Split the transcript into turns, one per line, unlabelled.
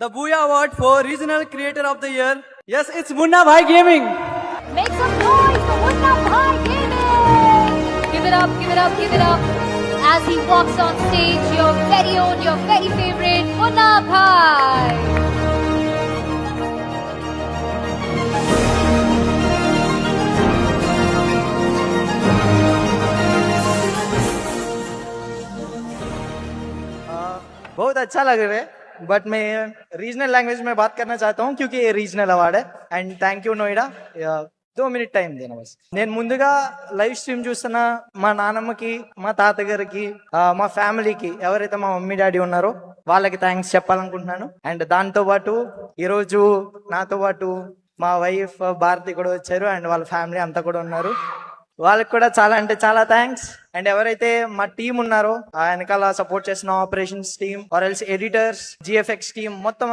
The Booyah Award for Regional Creator of the Year. Yes, it's Munna Bhai Gaming.
Make some noise for Munna Bhai Gaming! Give it up, give it up, give it up. As he walks on stage, your very own, your very favorite Munna Bhai.
बहुत अच्छा लग रहा है but मैं regional language में बात करना चाहता हूँ क्योंकि ये regional award and thank you Noida 2 minute time దేనా బస్ నేను ముందుగా లైవ్ స్ట్రీమ్ చూస్తున్న మా నాన్నమ్మకి మా తాతగారికి మా ఫ్యామిలీకి ఎవరైతే మా మమ్మీ డాడీ ఉన్నారో వాళ్ళకి థ్యాంక్స్ చెప్పాలనుకుంటున్నాను అండ్ దాంతో పాటు ఈరోజు నాతో పాటు మా వైఫ్ భారతి కూడా వచ్చారు అండ్ వాళ్ళ ఫ్యామిలీ అంతా కూడా ఉన్నారు వాళ్ళకి కూడా చాలా అంటే చాలా థ్యాంక్స్ అండ్ ఎవరైతే మా టీం ఉన్నారో ఆ వెనకాల సపోర్ట్ చేసిన operations team or else editors GFX team మొత్తం